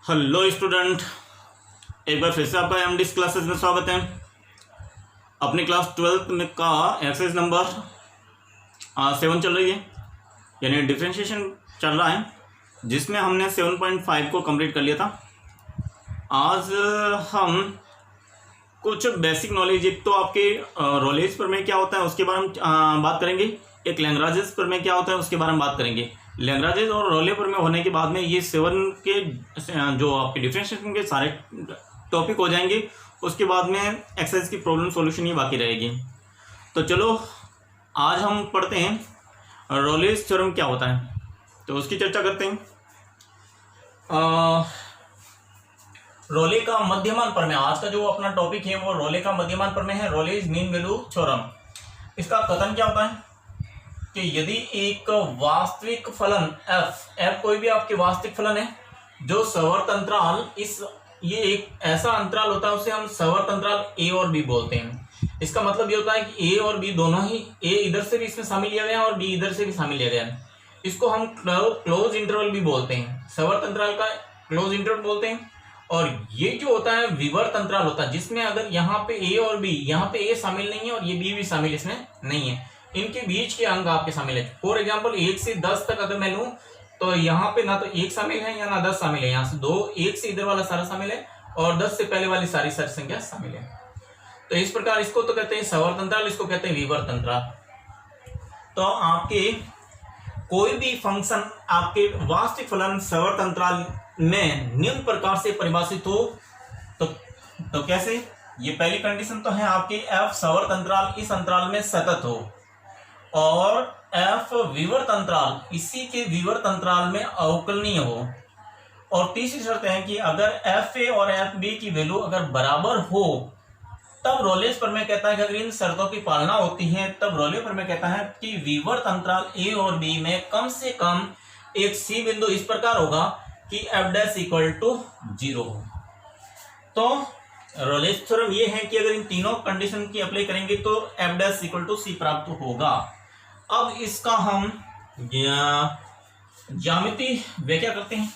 Hello student, एक बार फिर से आपका एमडीएस क्लासेस में स्वागत है। अपनी क्लास 12th में का एक्सरसाइज नंबर 7 चल रही है, यानी डिफरेंशिएशन चल रहा है, जिसमें हमने 7.5 को कंप्लीट कर लिया था। आज हम कुछ बेसिक नॉलेज, एक तो आपके रोलेज प्रमेय क्या होता है उसके बारे में बात करेंगे, एक लैग्रांज प्रमेय क्या होता है उसके बारे में बात करेंगे। लैग्रांज और रोले प्रमेय होने के बाद में ये 7 के जो आपके डिफरेंशिएशन के सारे टॉपिक हो जाएंगे। उसके बाद में एक्सरसाइज की प्रॉब्लम सॉल्यूशन ही बाकी रहेगी। तो चलो आज हम पढ़ते हैं रोलेज थ्योरम क्या होता है, तो उसकी चर्चा करते हैं। रोले का मध्यमान प्रमेय, आज का जो अपना टॉपिक है वो रोले का मध्यमान प्रमेय है, रोलेज मीन वैल्यू थ्योरम। इसका कथन क्या होता है कि यदि एक वास्तविक फलन f कोई भी आपके वास्तविक फलन है जो सवर्त अंतराल ये एक ऐसा अंतराल होता है, उसे हम सवर्त अंतराल a और b बोलते हैं। इसका मतलब ये होता है कि a और b दोनों ही, a इधर से भी इसमें शामिल लिया गया है और b इधर से भी शामिल लिया गया है। इसको हम क्लोज इंटरवल भी बोलते हैं, सवर्त अंतराल का क्लोज इंटरवल बोलते हैं। और ये जो होता है विवर्त अंतराल होता है, जिसमें अगर यहाँ पे a और b, यहाँ पे a शामिल नहीं है और ये b भी शामिल इसमें नहीं है, इनके बीच के अंक आपके शामिल है। फॉर एग्जाम्पल 1 से 10 तक अगर मैं लूं तो यहाँ पे ना तो 1 शामिल है या ना 10 शामिल है, यहाँ से 2, 1 से इधर वाला सारा शामिल है और 10 से पहले वाली सारी संख्या शामिल है। तो इस प्रकार इसको तो कहते हैं सवर्त अंतराल, इसको कहते हैं विवर्त अंतराल। तो आपके कोई भी फंक्शन आपके वास्तविक फलन सवर्त अंतराल में निम्न प्रकार से परिभाषित हो तो कैसे, ये पहली कंडीशन तो है आपकी f सवर्त अंतराल इस अंतराल में सतत हो और f विवर्त अंतराल इसी के विवर्त अंतराल में अवकलनीय हो। और तीसरी शर्त है कि अगर fa और fb की वैल्यू अगर बराबर हो तब रोलेज प्रमेय कहता है कि अगर इन शर्तों की पालना होती है तब रोले प्रमेय कहता है कि विवर्त अंतराल a और b में कम से कम एक c बिंदु इस प्रकार होगा कि f' इक्वल टू 0 हो। तो रोलेज थ्योरम ये है कि अगर इन तीनों कंडीशन की अप्लाई करेंगे तो f' इक्वल टू c प्राप्त होगा। अब इसका हम ज्यामिति व्याख्या करते हैं।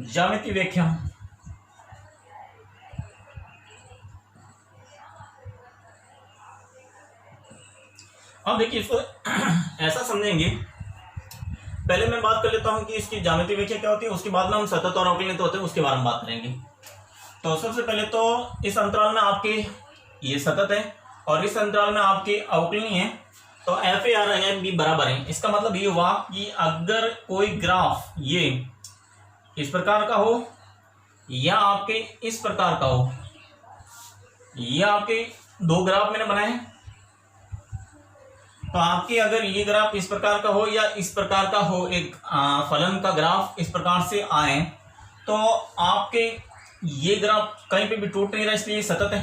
ज्यामिति व्याख्या, अब देखिए इसको ऐसा समझेंगे। पहले मैं बात कर लेता हूं कि इसकी ज्यामिति व्याख्या क्या होती है, उसके बाद में हम सतत और अवकलनित होते हैं उसके बारे में बात करेंगे। तो सबसे पहले तो इस अंतराल में आपके ये सतत है और इस अंतराल में आपके अवकलनीय है, तो एफ ए और एफ बी बराबर है। इसका मतलब ये हुआ कि अगर कोई ग्राफ ये इस प्रकार का हो या आपके इस प्रकार का हो, ये आपके दो ग्राफ मैंने बनाए, तो आपके अगर ये ग्राफ इस प्रकार का हो या इस प्रकार का हो, एक फलन का ग्राफ इस प्रकार से आए, तो आपके ये ग्राफ कहीं पे भी टूट नहीं रहा, इसलिए सतत है।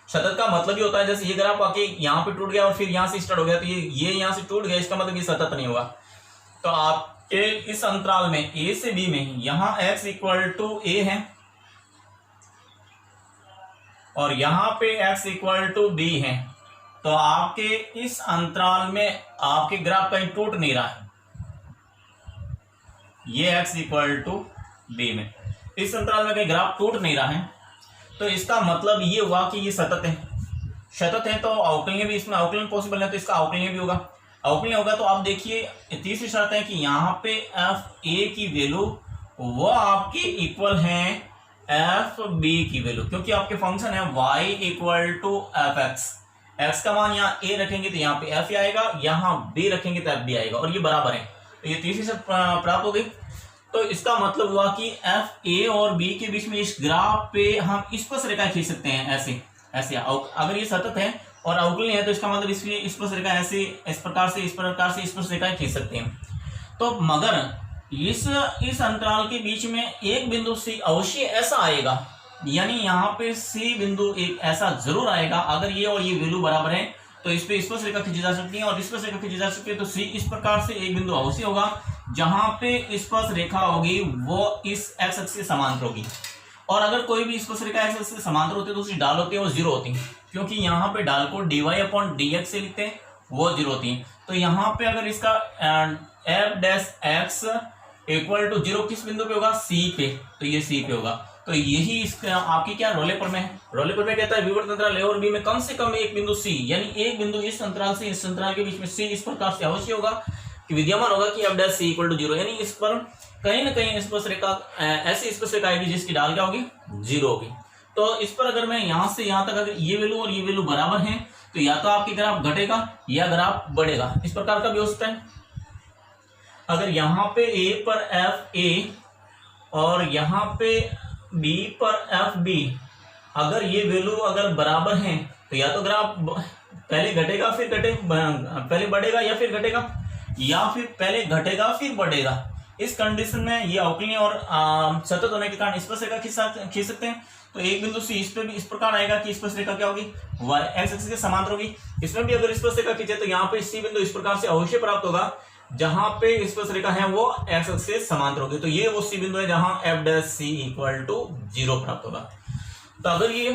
सतत का मतलब ये होता है जैसे ये ग्राफ आके यहाँ पे टूट गया और फिर यहाँ से स्टार्ट हो गया, तो ये यहाँ से टूट गया, इसका मतलब ये सतत नहीं होगा। तो आपके इस अंतराल में a से b में यहाँ x इक्वल टू a है और यहाँ पे x इक्वल टू b है, तो आपके इस अंतराल में आपके ग्राफ कहीं टूट नहीं रहा है, ये x इक्वल टू b में इस अंतराल में कहीं ग्राफ टूट नहीं रहा है। तो इसका मतलब ये हुआ कि ये सतत है। सतत है तो अवकलनीय भी, इसमें अवकलन पॉसिबल है तो इसका अवकलनीय भी होगा। अवकलनीय होगा तो आप देखिए तीसरी शर्त है कि यहाँ पे एफ ए की वैल्यू वो आपकी इक्वल है एफ बी की वैल्यू, क्योंकि आपके फंक्शन है y equal to F X. X का मान यहाँ a रखेंगे तो यहाँ पे f आएगा, यहाँ b रखेंगे तो f b आएगा और ये बराबर है, तो ये तीसरी शर्त प्राप्त हो गई। तो इसका मतलब हुआ कि f a और b के बीच में इस ग्राफ पे हम स्पर्श रेखा खींच सकते हैं, ऐसे ऐसे। अगर ये सतत है और अवकलनीय है तो इसका मतलब इसलिए स्पर्श रेखा ऐसे इस प्रकार से स्पर्श रेखा खींच सकते हैं। तो मगर इस अंतराल के बीच में एक बिंदु C अवश्य ऐसा आएगा, यानी यहाँ पे C बिंदु एक ऐसा जरूर आएगा, अगर ये और ये वैल्यू बराबर है तो इस पे स्पर्श रेखा खींची जा सकती है और स्पर्श रेखा खींची जा सकती है, तो C इस प्रकार से एक बिंदु अवश्य होगा जहां पे स्पर्श रेखा होगी वो इस एक्स एक्सिस के समांतर होगी, और अगर कोई भी स्पर्श रेखा एक्स एक्सिस के समांतर होती है तो उसकी ढाल होती है वो जीरो होती है, क्योंकि यहाँ पे ढाल को dy/dx से लिखते हैं, वो जीरो होती है। तो यहाँ पे अगर इसका f' इक्वल टू जीरो किस बिंदु पे होगा, C पे, तो ये C पे होगा। तो यही इसका आपकी क्या रोले प्रमेय है। रोले प्रमेय कहता है विवर्त अंतराल A और B में कम से कम एक बिंदु C, यानी एक बिंदु इस अंतराल से इस अंतराल के बीच में C इस प्रकार से अवश्य होगा कि विद्यमान होगा कि f' इक्वल टू जीरो, यानी इस पर कहीं ना कहीं स्पर्श रेखा ऐसी स्पर्श रेखा आएगी जिसकी ढाल क्या होगी, जीरो होगी। तो इस पर अगर मैं यहां से यहां तक अगर ये वैल्यू और ये वैल्यू बराबर हैं तो या तो आपकी ग्राफ घटेगा या ग्राफ बढ़ेगा, इस प्रकार का भी हो सकता है। अगर यहाँ पे A पर FA और यहाँ पे B पर FB अगर ये वैल्यू अगर बराबर हैं तो या तो ग्राफ पहले घटेगा फिर पहले बढ़ेगा या फिर घटेगा, या फिर पहले घटेगा फिर बढ़ेगा। इस कंडीशन में ये अवकलनीय और सतत होने के कारण स्पर्श रेखा खींच सकते हैं। तो एक बिंदु C इस पे भी इस प्रकार आएगा कि स्पर्श रेखा क्या होगी, एक्स एक्सिस के समांतर होगी। इसमें भी अगर स्पर्श रेखा खींचे तो यहाँ पे C बिंदु इस प्रकार से अवश्य प्राप्त होगा जहां पे स्पर्श रेखा है वो एक्स एक्सिस के समांतर होगी। तो ये वो C बिंदु है जहां f' इक्वल टू जीरो प्राप्त होगा। तो अगर ये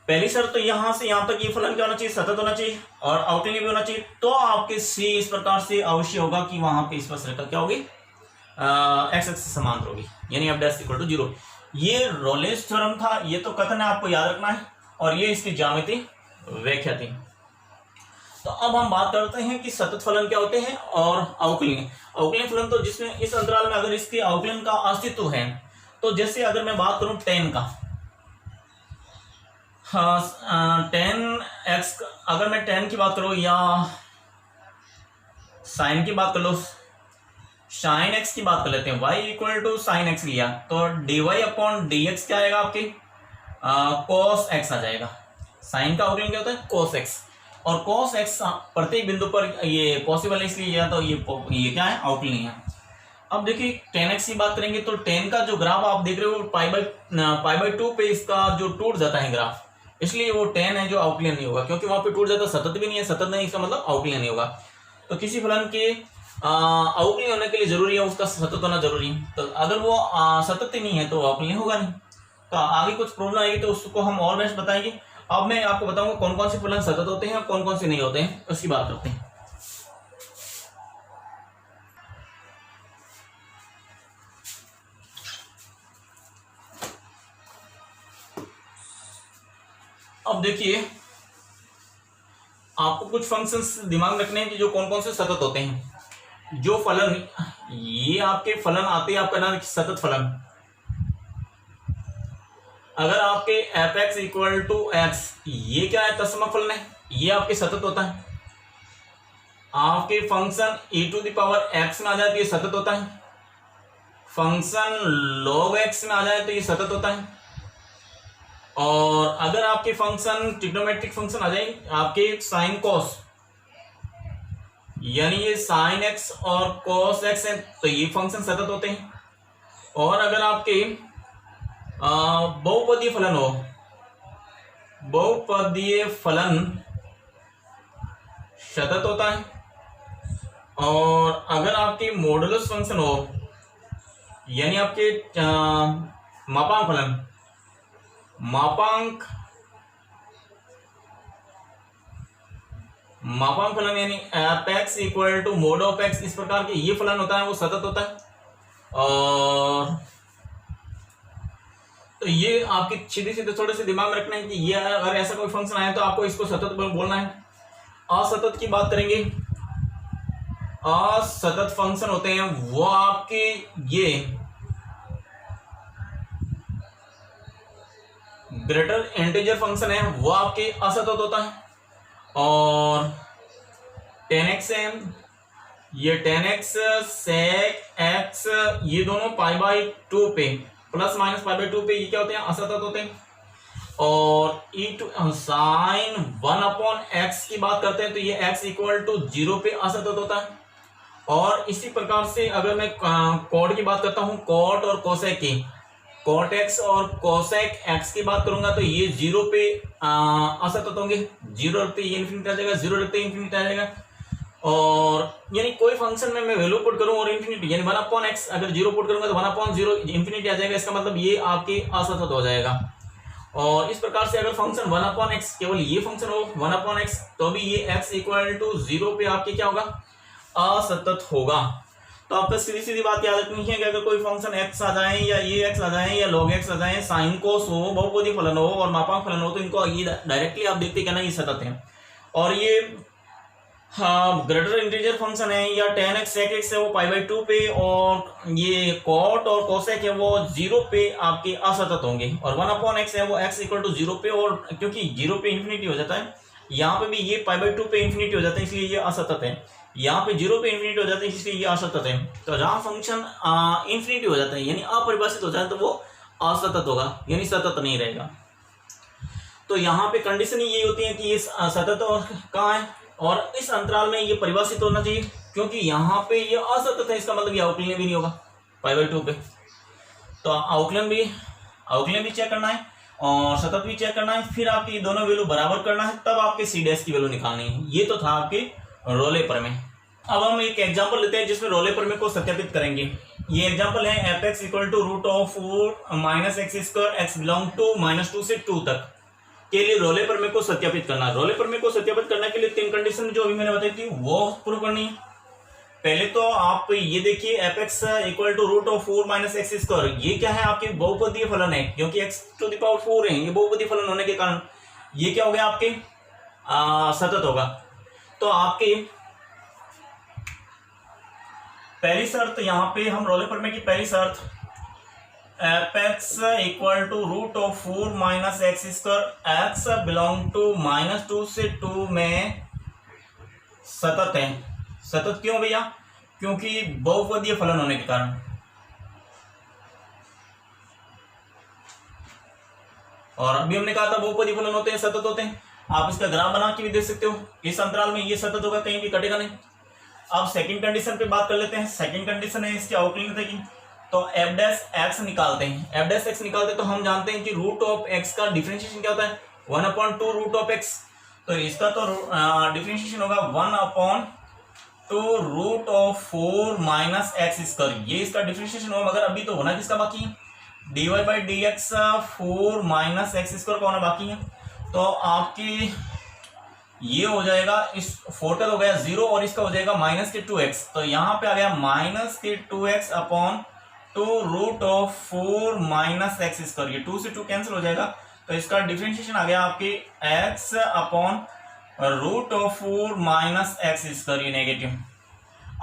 पहली शर्त तो यहां से यहां तक ये फलन क्या होना चाहिए, सतत होना चाहिए और अवकलनीय भी होना चाहिए, तो आपके C इस प्रकार से अवश्य होगा कि वहां पे स्पर्श रेखा क्या होगी, एक्स एक्सिस समांतर होगी, यानी f' इक्वल टू जीरो। ये रोलेस थ्योरम था, ये तो कथन है, आपको याद रखना है, और ये इसकी ज्यामिति व्याख्या थी। तो अब हम बात करते हैं कि सतत फलन क्या होते हैं और अवकलनीय। अवकलनीय फलन तो जिसमें इस अंतराल में अगर इसके अवकलन का अस्तित्व है, तो जैसे अगर मैं बात करूं tan का, tan x, अगर मैं tan की बात करूं या sin की बात कर लो, sin x की बात कर लेते हैं, y equal to sin x लिया तो dy/dx क्या आएगा आपके, cos x आ जाएगा। sin का अवकलन क्या होता है, cos x, और cos x प्रत्येक बिंदु पर ये पॉसिबल है इसलिए या तो ये क्या है, अवकलनीय है। अब देखिए tan x की बात करेंगे तो tan का जो ग्राफ आप देख रहे हो π/2 पे इसका जो टूट जाता है ग्राफ, इसलिए वो tan है जो अवकलनीय नहीं होगा, क्योंकि वहां पे टूट जाता, सतत भी नहीं है, सतत नहीं इसका मतलब अवकलनीय नहीं होगा। तो किसी फलन के अवकलनीय होने के लिए जरूरी है उसका सतत होना जरूरी है। तो अगर वो सतत ही नहीं है तो अवकलनीय होगा नहीं। तो आगे कुछ प्रॉब्लम आएगी तो उसको हम और बेस्ट बताएंगे। अब मैं आपको बताऊंगा कौन कौन से फलन सतत होते हैं और कौन कौन से नहीं होते हैं, उसकी बात करते हैं। अब देखिए आपको कुछ फंक्शंस दिमाग में रखने हैं कि जो कौन कौन से सतत होते हैं। जो फलन ये आपके फलन आते हैं, आपका नाम सतत फलन। अगर आपके f(x) इक्वल टू x, ये क्या है, तत्सम फलन है, ये आपके सतत होता है। आपके फंक्शन e⁻x में आ जाए तो ये सतत होता है। फंक्शन log x में आ जाए तो ये सतत होता है। और अगर आपके फंक्शन ट्रिग्नोमेट्रिक फंक्शन आ जाए आपके sin cos, यानी ये sin x और cos x है, तो ये फंक्शन सतत होते हैं। और अगर आपके बहुपदीय फलन हो, बहुपदीय फलन सतत होता है। और अगर आपके मॉडुलस फंक्शन हो, यानी आपके मापांक फलन, मापांक फलन यानी f(x) equal to mod of x, इस प्रकार के ये फलन होता है, वो सतत होता है। और तो ये आपके सीधे सीधे थोड़े से दिमाग में रखना है कि ये अगर ऐसा कोई फंक्शन आया तो आपको इसको सतत बोलना है। असतत की बात करेंगे, असतत फंक्शन होते हैं वो आपके ये ग्रेटर इंटीजर फंक्शन है, वो आपके असतत होता है। और tan x है, ये tan x sec x ये दोनों π/2 पे प्लस माइनस π/2 पे ये क्या होते हैं, असतत होते हैं। और sin 1/x की बात करते हैं तो ये x इक्वल टू 0 पे असतत होता है। और इसी प्रकार से अगर मैं कॉट की बात करता हूं, कॉट और कोसेक की, कॉट x और कोसेक x की बात करूंगा तो ये 0 पे असतत होंगे। 0 रखते ये इन्फिनिटी आ जाएगा, 0 रखते इन्फिनिटी आ जाएगा। और यानी कोई फंक्शन में मैं वैल्यू पुट करूं और इन्फिनिटी यानी 1/x अगर 0 पुट करूंगा तो 1/0 इन्फिनिटी आ जाएगा, इसका मतलब ये आपके असतत हो जाएगा। और इस प्रकार से अगर फंक्शन 1/x केवल ये फंक्शन हो 1/x तो भी ये x इक्वल टू 0 पे आपके क्या होगा, असतत होगा। तो आपको सीधी सीधी बात याद रखनी है कि अगर कोई फंक्शन x आ जाए या ये x आ जाए या log x आ जाए, साइन कोस हो, बहुपदी फलन हो और मापांक फलन हो, तो इनको ये डायरेक्टली आप देखते क्या ना ये सतत है। और ये हाँ ग्रेटर इंटीजर फंक्शन है या tan x sec x है वो π/2 पे, और ये cot और cosec है वो 0 पे आपके असतत होंगे, और 1/x है वो x इक्वल टू 0 पे, और क्योंकि 0 पे इन्फिनिटी हो जाता है, यहाँ पे भी ये π/2 पे इन्फिनिटी हो जाता है इसलिए ये असतत है, यहाँ पे 0 पे इन्फिनिटी हो जाता है इसलिए ये असतत है। तो जहाँ फंक्शन इन्फिनिटी हो जाता है यानी अपरिभाषित हो जाए तो वो असतत होगा यानी सतत नहीं रहेगा। तो यहाँ पे कंडीशन ही यही होती है कि ये सतत और कहाँ है और इस अंतराल में ये परिभाषित होना चाहिए, क्योंकि यहाँ पे ये असतत है इसका मतलब ये अवकलनीय भी नहीं होगा π/2 पे। तो अवकलन भी चेक करना है और सतत भी चेक करना है, फिर आपकी दोनों वैल्यू बराबर करना है, तब आपके सी डैश की वैल्यू निकालनी है। ये तो था आपके रोले प्रमेय। अब हम एक एग्जांपल लेते हैं जिसमें रोले प्रमेय को सत्यापित करेंगे। ये एग्जांपल है f(x) equal to √4 - x² x belong to -2 से 2 तक के लिए रोले प्रमेय को सत्यापित करना। रोले प्रमेय को सत्यापित करने के लिए 3 कंडीशन जो अभी मैंने बताई थी वो प्रूव करनी है। पहले तो आप ये देखिए f(x) इक्वल टू √4 - x², ये क्या है आपके बहुपदीय फलन है, क्योंकि x⁴ है, ये बहुपदीय फलन होने के कारण ये क्या हो गया आपके सतत होगा। तो आपके पहली शर्त यहाँ पे हम रोले प्रमेय की पहली शर्त f(x) equal to √4 - x² x belong to -2 से 2 में सतत है। सतत क्यों भैया? क्योंकि बहुपदीय फलन होने के कारण। और अभी हमने कहा था बहुपदीय फलन होते हैं सतत होते हैं, आप इसका ग्राफ बना के भी देख सकते हो। इस अंतराल में ये सतत होगा, कहीं भी कटेगा नहीं। अब सेकंड कंडीशन पे बात कर लेते हैं। सेकंड कंडीशन है इसकी अवकलनीयता की। तो f(x) निकालते हैं। f(x) निकालते तो हम जानते हैं कि √x का डिफरेंशिएशन क्या होता है 1/2 √x। तो इसका तो डिफरेंशिएशन होगा 1/2 √4 - x²। ये इसका डिफरेंशिएशन होगा, मगर अभी तो होना किसका बाकी है, dy/dx 4 - x² का होना बाकी है। तो आपकी ये हो जाएगा, इस 4 का हो गया 0 और इसका हो जाएगा -2x। तो यहाँ पे आ गया -2x अपॉन 2 √4 - x²। ये 2 से 2 कैंसिल हो जाएगा, तो इसका डिफरेंशिएशन आ गया आपके x अपॉन √4 - x², ये नेगेटिव।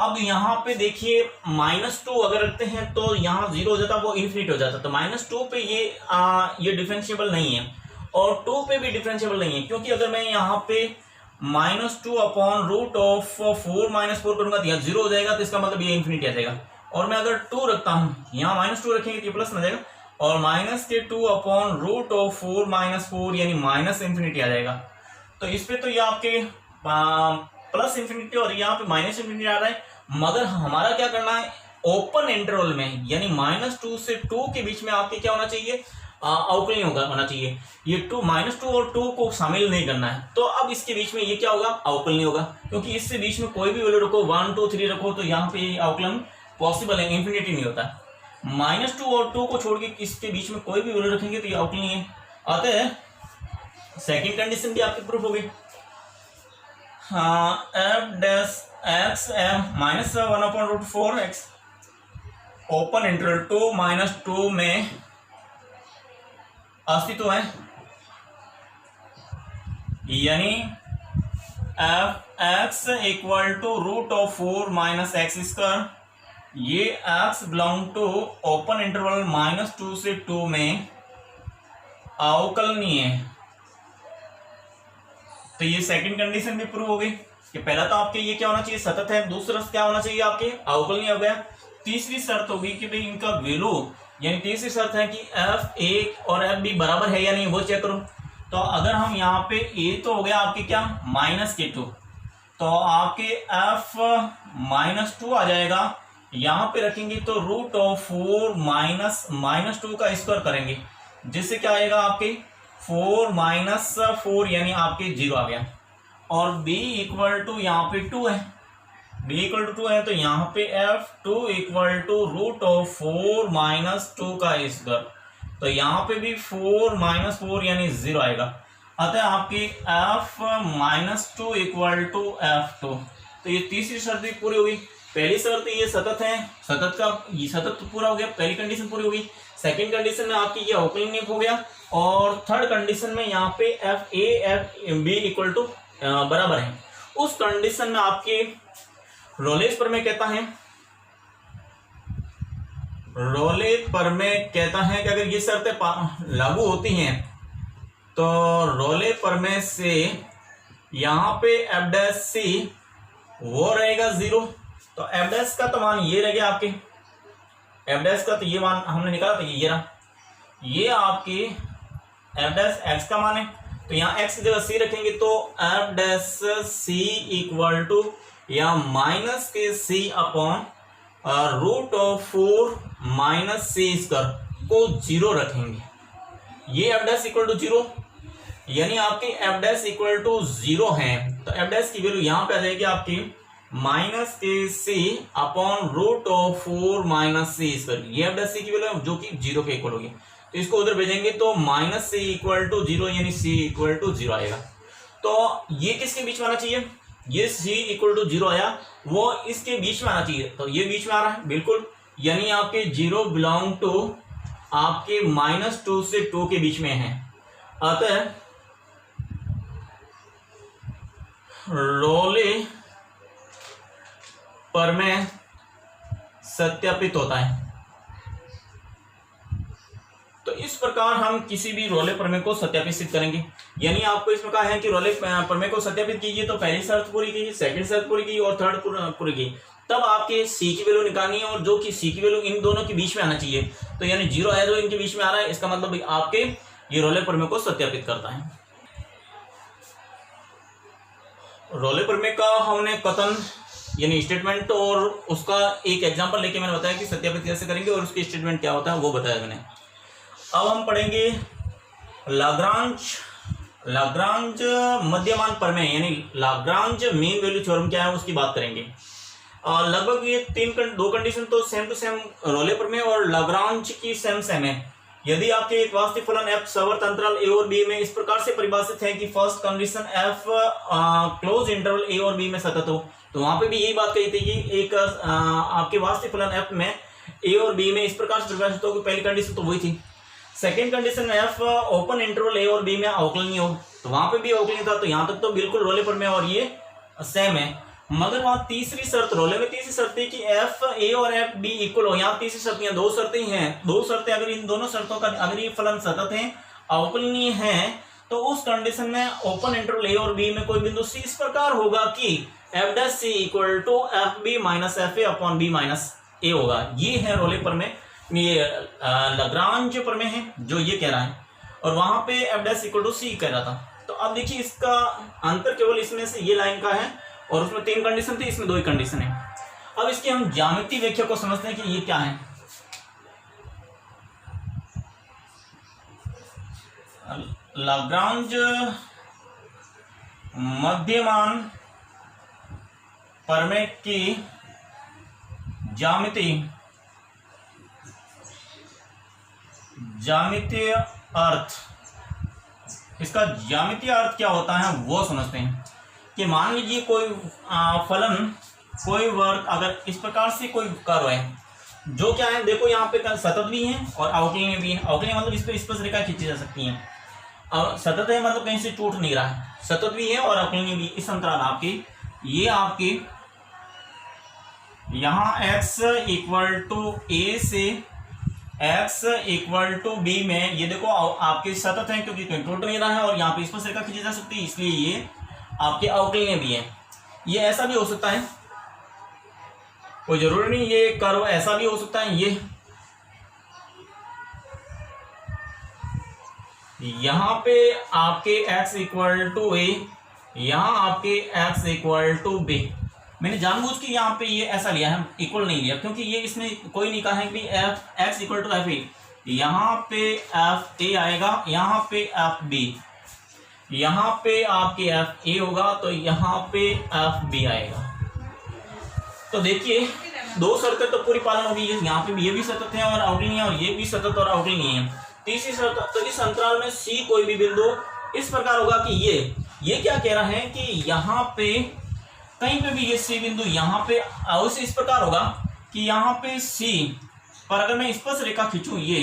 अब यहाँ पे देखिए -2 अगर रखते हैं तो यहाँ 0 हो जाता, वो इन्फिनिट हो जाता। तो -2 पे ये डिफरेंशिएबल नहीं है और 2 पे भी डिफरेंशिएबल नहीं है, क्योंकि अगर मैं यहाँ पे -2 अपॉन √4 - 4 करूंगा तो यहाँ 0 हो जाएगा, तो इसका मतलब ये इन्फिनिटी आ जाएगा। और मैं अगर 2 रखता हूँ, यहाँ -2 रखेंगे तो प्लस में जाएगा, और -2 अपॉन √4 - 4 यानी माइनस इन्फिनिटी आ जाएगा। तो इस पे तो ये आपके प्लस इन्फिनिटी और यहाँ पे माइनस इन्फिनिटी आ रहा है, मगर हमारा क्या करना है ओपन इंटरवल में, यानी -2 से 2 के बीच में आपके क्या होना चाहिए, अवकलनीय होना चाहिए। ये -2 और 2 को शामिल नहीं करना है। तो अब इसके बीच में ये क्या होगा, अवकलनीय होगा, क्योंकि इससे बीच में कोई भी वैल्यू रखो 1 2 3 रखो तो यहाँ पे अवकलन पॉसिबल है, इन्फिनिटी नहीं होता। -2 और 2 को छोड़ के इसके बीच में कोई भी वैल्यू रखेंगे तो ये अवकलनीय है। आते हैं सेकेंड कंडीशन भी आपकी प्रूफ होगी। हाँ, f(x) -1/√4x ओपन इंटरवल 2 - 2 में अस्तित्व है, यानी f(x) इक्वल टू √4 - x², ये x belong to open interval -2 से 2 में अवकलनीय है। तो ये सेकंड कंडीशन भी प्रूव हो गई कि पहला तो आपके ये क्या होना चाहिए, सतत है, दूसरा क्या होना चाहिए आपके अवकलनीय हो गया। तीसरी शर्त होगी कि भाई इनका वैल्यू, यानी तीसरी शर्त है कि f(a) और f(b) बराबर है या नहीं वो चेक करो। तो अगर हम यहाँ पे a तो हो गया आपके क्या -2, तो आपके f-2 आ जाएगा, यहाँ पे रखेंगे तो √4 -2 का स्क्वायर करेंगे, जिससे क्या आएगा आपके 4 - 4 यानी आपके 0 आ गया। और b इक्वल टू यहाँ पे 2 है, बी इक्वल टू 2 है तो यहाँ पे f2 equal to root of 4 minus 2 का स्क्वायर, तो यहाँ पे भी 4 माइनस 4 यानी 0 आएगा। अतः आपकी f minus 2 equal to f2, तो ये तीसरी शर्त भी पूरी हुई। पहली शर्त ये सतत है, सतत का ये सतत तो पूरा हो गया, पहली कंडीशन पूरी होगी। सेकंड कंडीशन में आपकी ये अवकलनीय हो गया, और थर्ड कंडीशन में यहाँ पे F A F B equal to बराबर है। उस कंडीशन में आपके रोलेस प्रमेय कहता है, रोले प्रमेय कहता है कि अगर ये शर्तें लागू होती हैं तो रोले प्रमेय से यहाँ पे एफ डैश सी वो रहेगा 0, तो एफ डैश का तो मान ये रह गया आपके, एफ डैश का तो ये मान हमने निकाला था, ये रहा, ये आपकी एफ डैश एक्स का मान है, तो यहाँ एक्स की जगह सी रखेंगे तो f dash c equal to या माइनस के c upon root of 4 minus c square को 0 रखेंगे। ये एफ डैश इक्वल टू 0 यानी आपकी एफ डैश इक्वल टू 0 है, तो एफ डैश की वैल्यू यहाँ पे आ जाएगी आपकी माइनस के c upon root of 4 minus c square. ये एफ डैश सी की वैल्यू जो कि 0 के इक्वल होगी, तो इसको उधर भेजेंगे तो माइनस सी इक्वल टू 0 यानी सी इक्वल टू 0 आएगा। तो ये किसके बीच में आना चाहिए, ये सी इक्वल टू 0 आया, वो इसके बीच में आना चाहिए, तो ये बीच में आ रहा है बिल्कुल, यानी आपके 0 बिलोंग टू आपके -2 से 2 के बीच में है। अतः रोले प्रमेय सत्यापित होता है। तो इस प्रकार हम किसी भी रोले प्रमेय को सत्यापित सिद्ध करेंगे। यानी आपको इस प्रकार है कि रोले प्रमेय को सत्यापित कीजिए तो पहली शर्त पूरी कीजिए, सेकंड शर्त पूरी कीजिए और थर्ड पूरी कीजिए, तब आपके सी की वैल्यू निकालनी है, और जो कि सी की वैल्यू इन दोनों के बीच में आना चाहिए। तो यानी 0 है जो इनके बीच में आ रहा है, इसका मतलब आपके ये रोले प्रमेय को सत्यापित करता है। रोले प्रमेय का हमने कथन यानी स्टेटमेंट और उसका एक एग्जांपल लेके मैंने बताया कि सत्यापित कैसे करेंगे और उसकी स्टेटमेंट क्या होता है वो बताया मैंने। अब हम पढ़ेंगे लाग्रांज मध्यमान प्रमेय यानी लाग्रांज मीन वैल्यू थ्योरम क्या है उसकी बात करेंगे। लगभग ये दो कंडीशन तो सेम टू सेम रोले प्रमेय और लाग्रांज की सेम है। यदि आपके एक वास्तविक फलन f सवर्त अंतराल a और b में इस प्रकार से परिभाषित है कि first condition f close interval a और b में सतत हो, तो वहां पे भी यही बात कही थी कि एक आपके वास्तविक फलन f में a और b में इस प्रकार से परिभाषित हो कि पहली कंडीशन तो वही थी। सेकेंड कंडीशन में f ओपन इंटरवल a और b में अवकलनीय हो, तो वहां पे भी अवकलनीय था, तो यहाँ तक तो बिल्कुल रोले प्रमेय और ये सेम है। मगर वहां तीसरी शर्त रोले में तीसरी शर्त थी कि एफ ए और एफ बी इक्वल हो। यहाँ तीसरी शर्त, यहाँ दो शर्तें हैं, दो शर्तें अगर इन दोनों शर्तों का अगर ये फलन सतत है अवकलनीय है तो उस कंडीशन में ओपन इंटरवल ए और बी में कोई बिंदु सी इस प्रकार होगा कि f dash c equal to F B minus F a upon b minus a होगा। ये है रोले प्रमेय, ये लाग्रांज प्रमेय है जो ये कह रहा है, और वहां पे एफ डैश इक्वल टू सी कह रहा था। तो अब देखिए इसका अंतर केवल इसमें से ये लाइन का है, और उसमें 3 कंडीशन थी, इसमें 2 ही कंडीशन है। अब इसकी हम ज्यामितीय व्याख्या को समझते हैं कि ये क्या है। लाग्रांज मध्यमान प्रमेय की ज्यामितीय अर्थ, इसका ज्यामितीय अर्थ क्या होता है वो समझते हैं। कि मान लीजिए कोई फलन, कोई वर्ग अगर इस प्रकार से कोई कर्व है जो क्या है, देखो यहाँ पे सतत भी है और अवकलनीय भी है। अवकलनीय मतलब इस पे स्पर्श रेखा खींची जा सकती है, और सतत है मतलब कहीं से टूट नहीं रहा है, सतत भी है और अवकलनीय भी। इस अंतराल आपकी ये आपकी यहाँ x इक्वल टू a से x इक्वल टू b में ये देखो आपके सतत है क्योंकि कहीं टूट नहीं रहा है, और यहाँ पे स्पर्श रेखा खींची जा सकती है, इसलिए ये आपके अवकलनीय भी है। ये ऐसा भी हो सकता है, कोई जरूरी नहीं, ये कर्व ऐसा भी हो सकता है। ये यहां पे आपके x इक्वल टू a, यहां आपके x इक्वल टू b। मैंने जानबूझ के यहाँ पे ये ऐसा लिया है, इक्वल नहीं लिया, क्योंकि ये इसमें कोई नहीं कहा है कि x equal to F A. यहाँ पे एफ ए आएगा, यहाँ पे एफ बी, यहाँ पे आपके एफ ए होगा, तो यहाँ पे एफ बी आएगा। तो देखिए दो शर्तें तो पूरी पालन होगी, यहाँ पे ये भी सतत है और आउटलाइन है, और ये भी सतत और आउटलाइन है। तीसरी शर्त, तो इस अंतराल में सी कोई भी बिंदु इस प्रकार होगा कि ये क्या कह रहा है कि यहाँ पे कहीं पे भी ये सी बिंदु यहाँ पे अवश्य इस प्रकार होगा कि यहाँ पे सी पर अगर मैं स्पर्श रेखा खींचूं ये,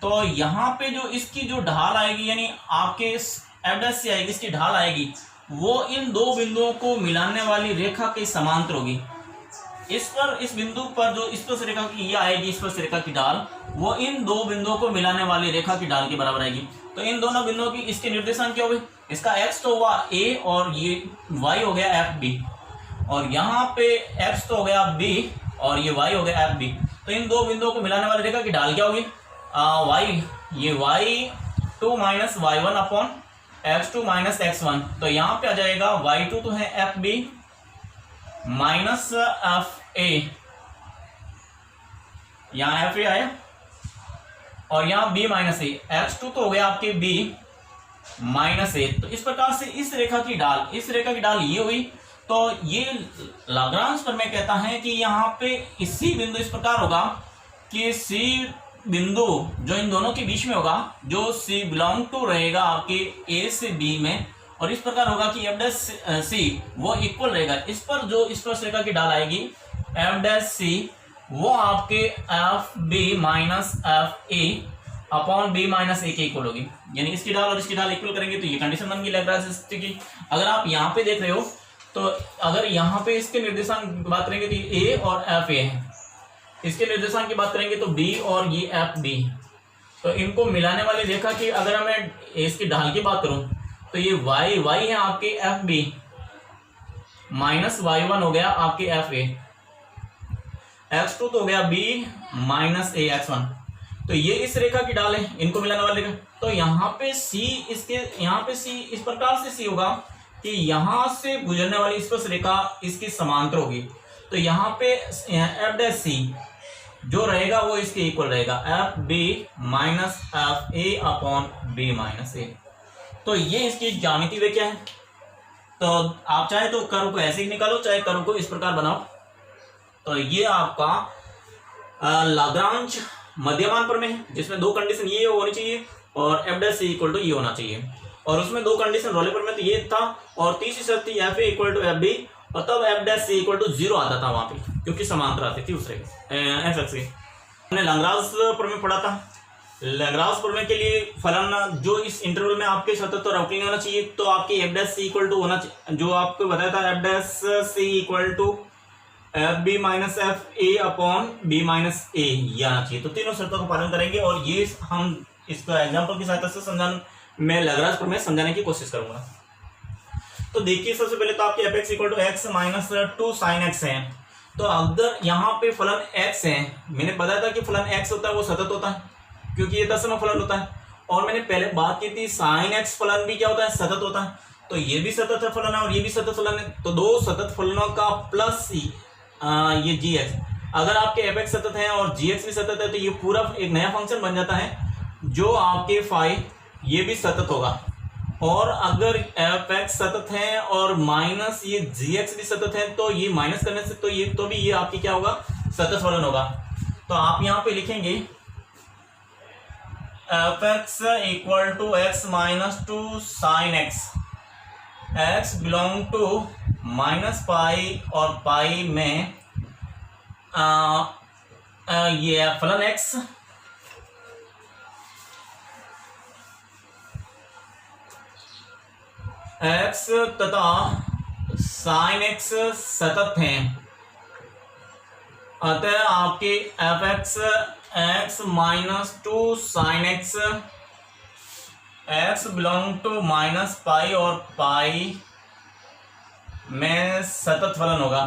तो यहाँ पे जो इसकी जो ढाल आएगी यानी आपके एफ' से आएगी, इसकी ढाल आएगी वो इन दो बिंदुओं को मिलाने वाली रेखा के समांतर होगी। इस बिंदु पर जो स्पर्श रेखा की ये आएगी, स्पर्श रेखा की ढाल वो इन दो बिंदुओं को मिलाने वाली रेखा की ढाल के बराबर आएगी। तो इन दोनों बिंदुओं की इसके निर्देशांक क्या हो गए, इसका x तो हुआ a और ये y हो गया एफ बी, और यहाँ पे x तो हो गया b और ये y हो गया एफ बी। तो इन दो बिंदुओं को मिलाने वाली रेखा की ढाल क्या होगी, y, ये y2 minus y1 upon x2 minus x1। तो यहाँ पे आ जाएगा y2 तो है F B minus F A, यहाँ एफ ए आया और यहाँ b माइनस ए, x2 तो हो गया आपके b माइनस ए। तो इस प्रकार से इस रेखा की ढाल ये हुई। तो ये लाग्रांज प्रमेय कहता है कि यहाँ पे इसी बिंदु इस प्रकार होगा कि सी बिंदु जो इन दोनों के बीच में होगा, जो सी बिलोंग टू रहेगा आपके ए से बी में, और इस प्रकार होगा कि एफ' सी वो इक्वल रहेगा। इस पर जो स्पर्श रेखा की ढाल आएगी एफ' सी वो आपके f B minus F a upon b minus a के इक्वल होगी, यानी इसकी ढाल और इसकी ढाल इक्वल करेंगे तो ये कंडीशन बन गई लैग्रांज स्थिति की। अगर आप यहाँ पे देख रहे हो तो अगर यहाँ पे इसके निर्देशांक की बात करेंगे तो ए और एफ ए है, इसके निर्देशांक की बात करेंगे तो बी और ये एफ बी। तो इनको मिलाने वाली रेखा की अगर मैं इसकी ढाल की बात करूं तो ये y है आपके एफ बी माइनस y1 हो गया आपके एफ ए, x2 तो हो गया b माइनस ए x1। तो ये इस रेखा की ढाल है, इनको मिलाने वाले रेखा। तो यहाँ पे c इस प्रकार से c होगा कि यहाँ से गुजरने वाली स्पर्श रेखा इसकी समांतर होगी। तो यहाँ पे एफ' सी जो रहेगा वो इसके इक्वल रहेगा f B minus F a upon b minus a. तो ये इसकी ज्यामिति व्याख्या है। तो आप चाहे तो कर्व को ऐसे ही निकालो, चाहे कर्व को इस प्रकार बनाओ। तो ये आपका लाग्रांज मध्यमान प्रमेय है, जिसमें दो कंडीशन ये होनी चाहिए और एफ' सी इक्वल टू ये होना चाहिए, और उसमें दो कंडीशन रोले प्रमेय तो ये था, और तीसरी शर्त थी F A equal to F B, और तब एफ' सी इक्वल टू 0 आता था वहां पे, क्योंकि समांतर आती थी उस रेखा से। हमने लाग्रांज प्रमेय पढ़ा था। लाग्रांज प्रमेय के लिए फलन जो इस इंटरवल में आपके सतत और आउटलाइन होना चाहिए, तो आपकी एफ' सी इक्वल टू होना चाहिए, जो आपको बताया था f' c equal to F B minus F a upon b minus a, ये आना चाहिए। तो तीनों शर्तों का पालन करेंगे, और ये हम इसका एग्जाम्पल की सहायता से मैं लाग्रांज प्रमेय समझाने की कोशिश करूंगा। तो देखिए सबसे पहले तो आपके F X equal to X minus 2 sine X है। तो अगर यहाँ पे फलन x है, मैंने बताया था कि फलन x होता है वो सतत होता है, क्योंकि ये दशमलव फलन होता है, और मैंने पहले बात की थी साइन x फलन भी क्या होता है, सतत होता है। तो ये भी सतत फलन है और ये भी सतत फलन है, तो दो सतत फलनों का प्लस ये gx, अगर आपके f x सतत है और gx भी सतत है तो ये पूरा एक नया फंक्शन बन जाता है, जो आपके फाई ये भी सतत होगा। और अगर एफ एक्स सतत है और माइनस ये जी एक्स भी सतत है, तो ये माइनस करने से तो भी ये आपकी क्या होगा, सतत फलन होगा। तो आप यहाँ पे लिखेंगे F X equal to X minus 2 sine X, X belong to minus pi और पाई में ये फलन एक्स एक्स तथा साइन एक्स सतत हैं, अतः आपके F X X minus 2 sine X, X belong to minus pi और पाई में सतत फलन होगा।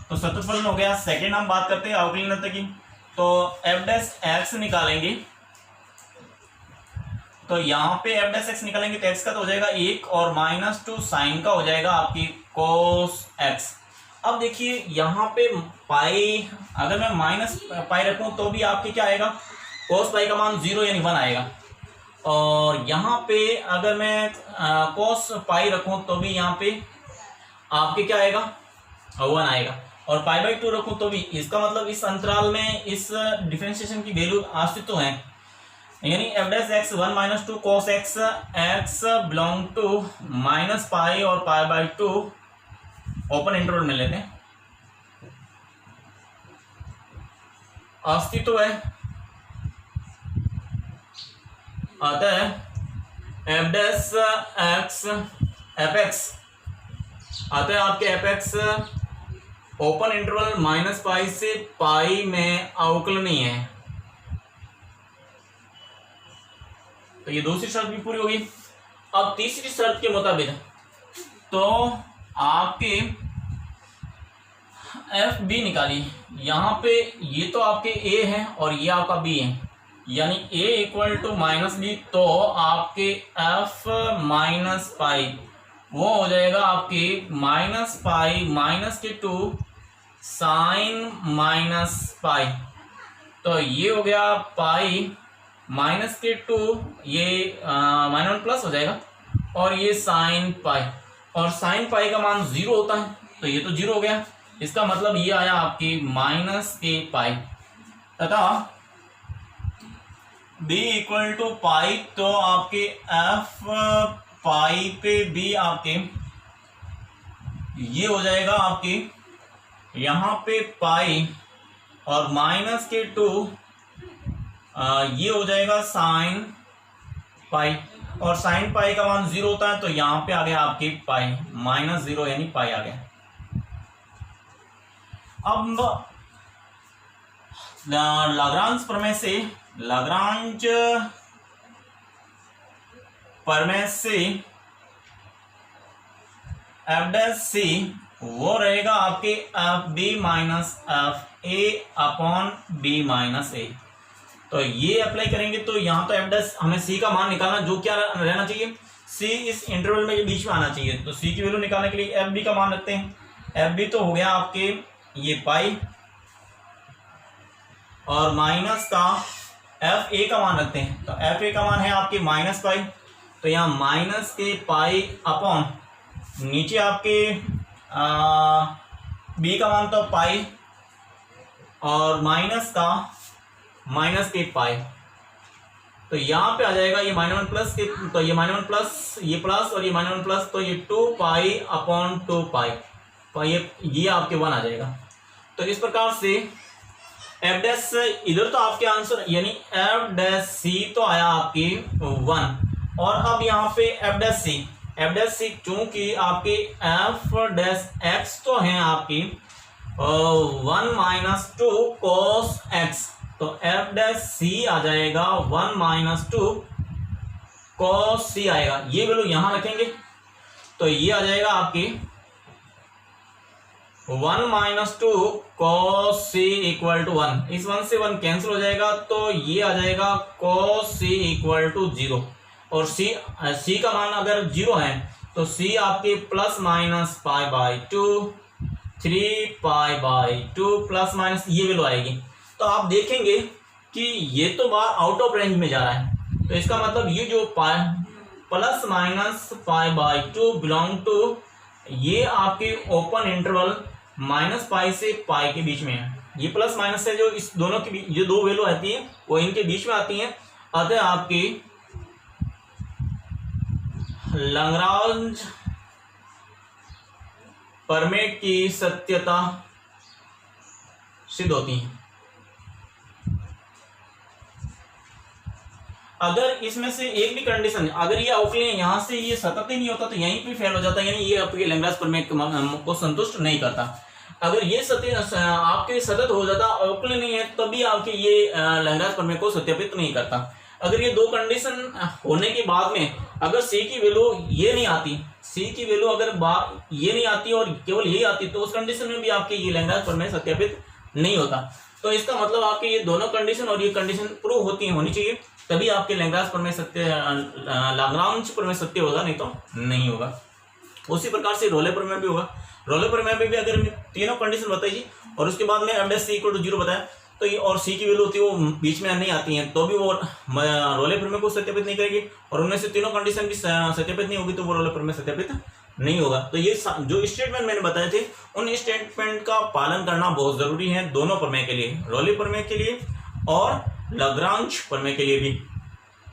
तो सतत फलन हो गया। सेकेंड हम बात करते हैं अवकलनीयता की। तो एफ' एक्स निकालेंगे, तो यहाँ पे एफ' निकालेंगे तो एक्स का तो हो जाएगा 1 और माइनस 2 साइन का हो जाएगा आपकी कोस एक्स। अब देखिए यहाँ पे पाई, अगर मैं माइनस पाई रखूँ तो भी आपके क्या आएगा, कोस पाई का मान 0 यानी 1 आएगा। और यहाँ पे अगर मैं cos पाई रखूं तो भी यहाँ पे आपके क्या आएगा 1 आएगा, और π/2 रखूं तो भी। इसका मतलब इस अंतराल में इस डिफरेंशिएशन की वैल्यू अस्तित्व है, यानी f' 1 - 2 cos x belong to -π और π/2 ओपन इंटरवल में लेते हैं, अस्तित्व है। अतः fx अतः आपके fx ओपन इंटरवल -π से π में अवकलनीय है। तो ये दूसरी शर्त भी पूरी होगी। अब तीसरी शर्त के मुताबिक तो आपके एफ बी निकालिए। यहाँ पे ये तो आपके ए है और ये आपका बी है, यानी a इक्वल टू -b, तो आपके f -π वो हो जाएगा आपके -π-2 sin -π। तो ये हो गया π -2, ये -1 प्लस हो जाएगा, और ये sin π, और sin π का मान 0 होता है, तो ये तो 0 हो गया। इसका मतलब ये आया आपकी -kπ, तथा b इक्वल टू π, तो आपके f पाई पे b आपके ये हो जाएगा आपके यहाँ पे पाई और -2 ये हो जाएगा sin पाई, और sin पाई का मान 0 होता है, तो यहाँ पे आ गया आपकी पाई -0 यानी पाई आ गया। अब लाग्रांज प्रमेय से f' वो रहेगा आपके f B minus F a upon b minus a. तो ये अप्लाई करेंगे तो यहाँ तो f' हमें c का मान निकालना, जो क्या रहना चाहिए, c इस इंटरवल में बीच में आना चाहिए। तो c की वैल्यू निकालने के लिए fb का मान रखते हैं। fb तो हो गया आपके ये पाई, और माइनस का fa का मान रखते हैं। तो fa का मान है आपके -π, तो यहाँ -kπ अपॉन नीचे आपके b का मान तो पाई और माइनस का -kπ, तो यहाँ पे आ जाएगा ये -1 प्लस के, तो ये -1 प्लस ये प्लस और ये -1 प्लस, तो ये 2π अपॉन 2π, तो ये आपके 1 आ जाएगा। तो इस प्रकार से f' इधर तो आपके आंसर यानी f' तो आया आपकी 1, और अब यहाँ पे f' चूंकि आपके f' तो है आपकी 1 - 2 cos x, तो f' आ जाएगा 1 - 2 cos c आएगा। ये वैल्यू यहां रखेंगे तो ये आ जाएगा आपकी 1 - 2 cos c इक्वल टू 1। इस 1 से 1 कैंसिल हो जाएगा, तो ये आ जाएगा cos c इक्वल टू 0, और c का मान अगर 0 है तो c आपके ±π/2 3π/2 प्लस माइनस ये वैल्यू आएगी। तो आप देखेंगे कि ये तो बार आउट ऑफ रेंज में जा रहा है, तो इसका मतलब ये जो ±π/2 बिलोंग टू ये आपके ओपन इंटरवल -π से π के बीच में है। ये प्लस माइनस है जो इस दोनों के बीच जो दो वैल्यू आती है वो इनके बीच में आती हैं। अतः आपकी लाग्रांज प्रमेय की सत्यता सिद्ध होती है। अगर इसमें से एक भी कंडीशन, अगर ये अवकलनीय यहां से ये सतत ही नहीं होता तो यहीं पे फेल हो जाता है, यानी ये आपके लाग्रांज प्रमेय को संतुष्ट नहीं करता। अगर ये आपके सतत हो जाता, अवकलनीय है, तभी आपके ये लाग्रांज प्रमेय को सत्यापित नहीं करता। अगर ये दो कंडीशन होने के बाद में अगर c की वैल्यू ये नहीं आती, c की वैल्यू अगर ये नहीं आती और केवल यही आती, तो उस कंडीशन में भी आपके ये लाग्रांज प्रमेय सत्यापित नहीं होता। तो इसका मतलब आपके ये दोनों कंडीशन और ये कंडीशन प्रूव होनी चाहिए, तभी आपके लाग्रांज प्रमेय सत्य होगा, नहीं तो नहीं होगा। उसी प्रकार से रोले प्रमेय भी होगा। रोले प्रमेय में भी अगर तीनों कंडीशन बताइए और उसके बाद में f' = 0 बताया, तो ये और सी की वैल्यू होती है वो बीच में नहीं आती हैं, तो भी वो रोले प्रमेय को सत्यापित नहीं करेगी, और उनमें से तीनों कंडीशन भी सत्यापित नहीं होगी तो वो रोले प्रमेय सत्यापित नहीं होगा। तो ये जो स्टेटमेंट मैंने बताए थे उन स्टेटमेंट का पालन करना बहुत जरूरी है दोनों प्रमेय के लिए, रोले प्रमेय के लिए और लाग्रांज प्रमेय के लिए भी।